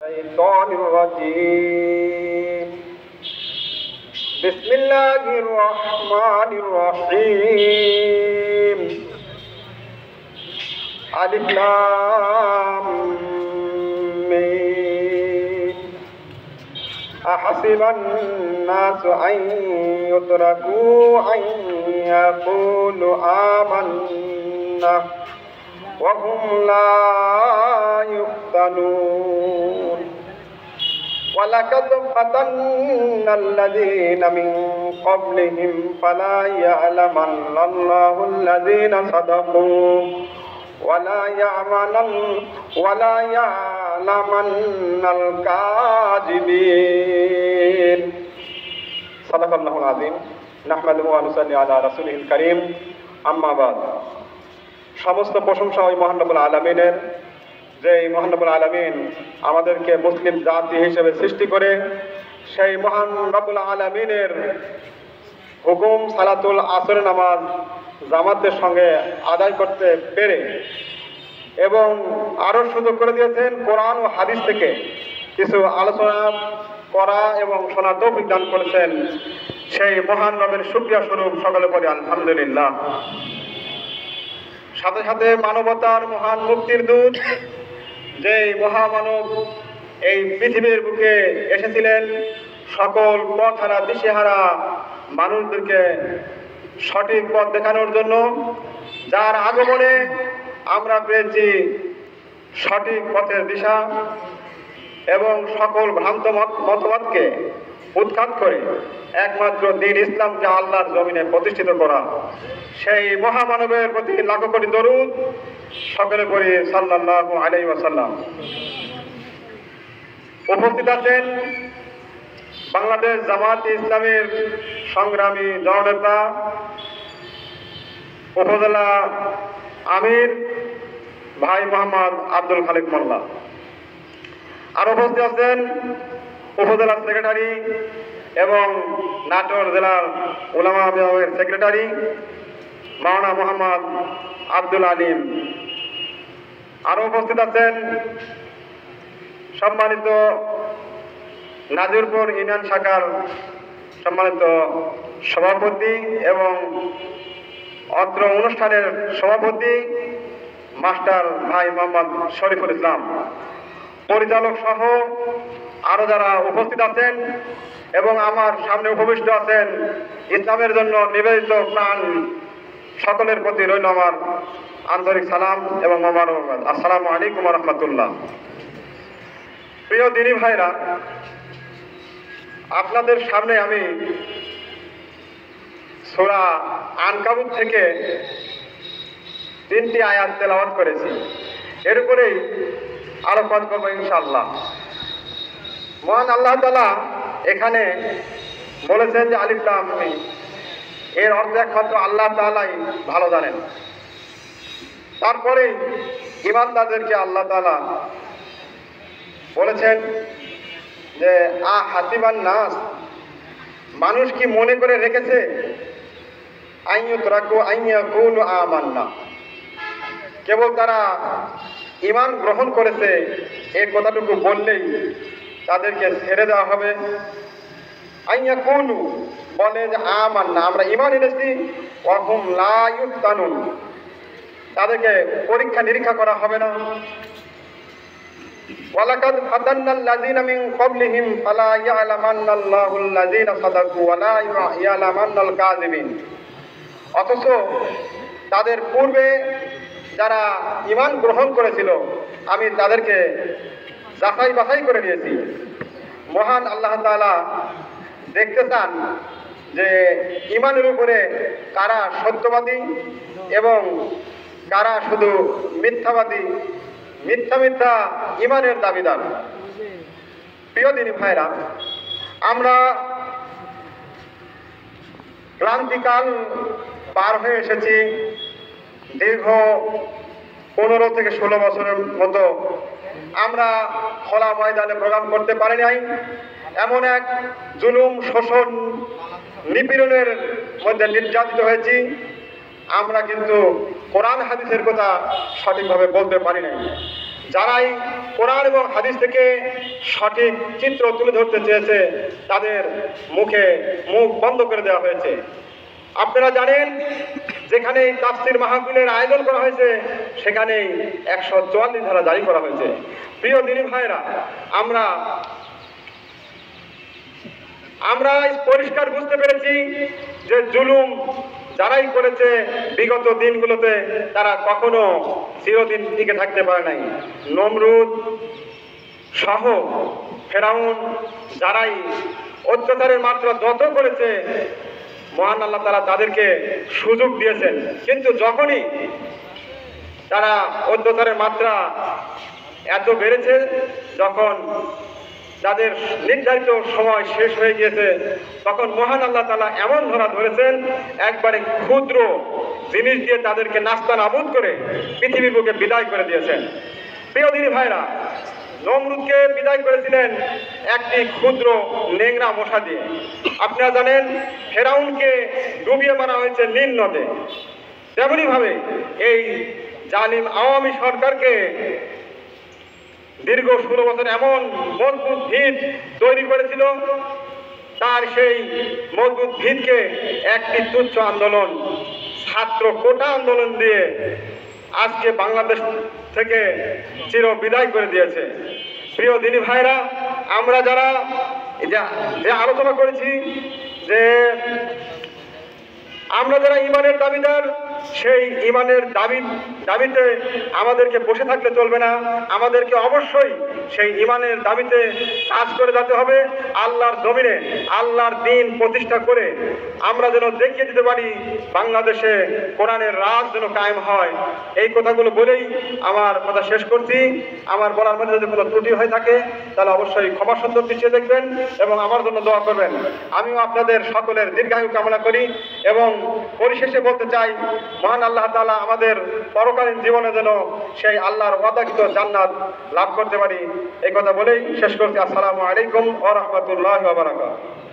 الشيطان الرجيم بسم الله الرحمن الرحيم ألف لام ميم أحسب الناس أن يتركوا أن يقولوا آمنا وهم لا يفتنون ولقد فتنا الذين من قبلهم فلا يعلمن الله الذين صدقوا ولا يعلمن الكاذبين صدق الله العظيم نحمده ونصلي على رسوله الكريم أما بعد সমস্ত প্রশংসা ওই মহান রব্বুল আলামিনের, যে মহান রব্বুল আলামিন আমাদেরকে মুসলিম জাতি হিসেবে সৃষ্টি করে সেই মহান রব্বুল আলামিনের হুকুম সালাতুল আসর নামাজ জামাতের সঙ্গে আদায় করতে পেরে এবং আরও সুযোগ করে দিয়েছেন কোরআন ও হাদিস থেকে কিছু আলোচনা করা এবং শোনার তৌফিক দান করেছেন। সেই মহান রবের শুকরিয়া স্বরূপ সকলে পড়ি আলহামদুলিল্লাহ। সাথে সাথে মানবতার মহান মুক্তির দূত, যেই মহামানব এই পৃথিবীর বুকে এসেছিলেন সকল পথহারা দিশেহারা মানুষদেরকে সঠিক পথ দেখানোর জন্য, যার আগমনে আমরা পেয়েছি সঠিক পথের দিশা এবং সকল ভ্রান্ত মতবাদকে উৎখাত করে একমাত্র দ্বীন ইসলামকে আল্লাহর জমিনে প্রতিষ্ঠিত করা, সেই মহামানবের প্রতি লাখো কোটি দরুদ সকলে পড়ি সাল্লাল্লাহু আলাইহি ওয়াসাল্লাম। উপস্থিত আছেন বাংলাদেশ জামাত ইসলামের সংগ্রামী জননেতা উপজেলা আমির ভাই মোহাম্মদ আব্দুল খালিক মোল্লা। আর উপস্থিত আছেন উপজেলা সেক্রেটারি এবং নাটোর জেলার উলামা বিভাগের সেক্রেটারি মাওলানা মোহাম্মদ আব্দুল আলিম। আরও উপস্থিত আছেন সম্মানিত নাজিরপুর ইউনিয়ন শাখার সম্মানিত সভাপতি এবং অত্র অনুষ্ঠানের সভাপতি মাস্টার ভাই মোহাম্মদ শরীফুল ইসলাম, পরিচালক সহ আরও যারা উপস্থিত আছেন এবং আমার সামনে উপবিষ্ট আছেন, ইসলামের জন্য নিবেদিত প্রাণ সকলের প্রতি রইল আমার আন্তরিক সালাম এবং মোবারকবাদ। আসসালামু আলাইকুম ওয়া রাহমাতুল্লাহ। প্রিয় দিনী ভাইরা, আপনাদের সামনে আমি সূরা আনকাবুত থেকে 3টি আয়াত তেলাওয়াত করেছি। এর উপরেই আলোকপাত করবো ইনশাআল্লাহ। মহান আল্লাহ তাআলা এখানে বলেছেন যে আলিফ লাম মিম, এর অর্থ একমাত্র আল্লাহ তাআলাই ভালো জানেন। তারপরে ঈমানদারদেরকে আল্লাহ তাআলা বলেছেন যে হাসিবান নাস, মানুষ কি মনে করে রেখেছে আইয়ুতরাকু আইয়াকুনু আমান্না, কেবল তারা ঈমান গ্রহণ করেছে এই কথাটুকু বললেই তাদেরকে ছেড়ে দেওয়া হবে। আইয়াকুনু বলে যে আমান্না, আমরা ঈমান এনেছি, ওয়া হুম লা ইফতানুন, তাদেরকে পরীক্ষা নিরীক্ষা করা হবে না। ওয়ালাকাদ ফাতান্নাল্লাযীনা মিন ক্বাবলিহিম ফালা ইয়ালামান্নাল্লাহুল লাযীনা সাদাকু ওয়া লা ইয়ালামান্নাল কাযিবিন। অথচ তাদের পূর্বে যারা ঈমান গ্রহণ করেছিল আমি তাদেরকে যাচাই বাছাই করে নিয়েছি। মহান আল্লাহ তাআলা দেখতে চান যে ঈমানের উপরে কারা সত্যবাদী এবং কারা শুধু মিথ্যাবাদী, মিথ্যা ঈমানের দাবিদার। প্রিয় দিনী ভাইরা, আমরা ক্রান্তিকাল পার হয়ে এসেছি। দীর্ঘ 15 থেকে 16 বছরের মতো আমরা খোলা ময়দানে প্রোগ্রাম করতে পারি নাই। এমন এক জুলুম, শোষণ, নিপীড়নের মধ্যে নির্যাতিত হয়েছি। আমরা কিন্তু কোরআন হাদিসের কথা সঠিকভাবে বলতে পারি নাই। যারাই কোরআন এবং হাদিস থেকে সঠিক চিত্র তুলে ধরতে চেয়েছে তাদের মুখ বন্ধ করে দেওয়া হয়েছে। আপনারা জানেন, যেখানে তাফসীর মাহফিলের আয়োজন করা হয়েছে সেখানেই 144 ধারা জারি করা হয়েছে। প্রিয় দিনী ভাইরা, আমরা পরিষ্কার বুঝতে পেরেছি যে জুলুম যারাই করেছে বিগত দিনগুলোতে তারা কখনো চিরদিন টিকে থাকতে পারে নাই। নমরুদ সহ ফেরাউন যারাই অত্যাচারের মাত্রা যত করেছে, মহান আল্লাহ তাআলা তাদেরকে সুযোগ দিয়েছেন, কিন্তু যখনই তারা অত্যাচারের মাত্রা এত বেড়েছে, যখন তাদের নির্ধারিত সময় শেষ হয়ে গিয়েছে, তখন মহান আল্লাহ তাআলা এমন ধরা ধরেছেন, একবারে ক্ষুদ্র জিনিস দিয়ে তাদেরকে নাস্তানাবুদ করে পৃথিবীর বুকে বিদায় করে দিয়েছেন। প্রিয় দিনী ভাইরা, নমরুদকে বিদায় করেছিলেন একটি ক্ষুদ্র নেংরা মশা দিয়ে। আপনারা জানেন, ফেরাউনকে ডুবিয়ে মারা হয়েছে নীল নদে। তেমনি ভাবে এই জালিম আওয়ামী সরকারকে দীর্ঘ 16 বছর এমন মজবুত ভিত তৈরি করেছিল, তার সেই মজবুত ভিতকে একটি তুচ্ছ আন্দোলন, ছাত্র কোটা আন্দোলন দিয়ে আজকে বাংলাদেশ থেকে চির বিদায় করে দিয়েছে। প্রিয় দিনী ভাইরা, আমরা যারা যে আলোচনা করেছি, যে আমরা যারা ইমানের দাবিদার, সেই ইমানের দাবিতে আমাদেরকে বসে থাকলে চলবে না। আমাদেরকে অবশ্যই সেই ইমানের দাবিতে কাজ করে যেতে হবে। আল্লাহর জমিনে আল্লাহর দ্বীন প্রতিষ্ঠা করে আমরা যেন দেখিয়ে দিতে পারি বাংলাদেশে কোরআনের রাজ যেন কায়েম হয়। এই কথাগুলো বলেই আমার কথা শেষ করছি। আমার বলার মধ্যে যদি কোনো ত্রুটি হয়ে থাকে তাহলে অবশ্যই ক্ষমা সুন্দর দৃষ্টিতে দেখবেন এবং আমার জন্য দোয়া করবেন। আমিও আপনাদের সকলের দীর্ঘায়ু কামনা করি এবং পরিশেষে বলতে চাই, মহান আল্লাহ তাআলা আমাদের পরকালীন জীবনে যেন সেই আল্লাহর ওয়াদাকৃত জান্নাত লাভ করতে পারি। এই কথা বলেই শেষ করছি। আসসালামু আলাইকুম ওয়া রাহমাতুল্লাহি ওয়া বারাকাতুহু।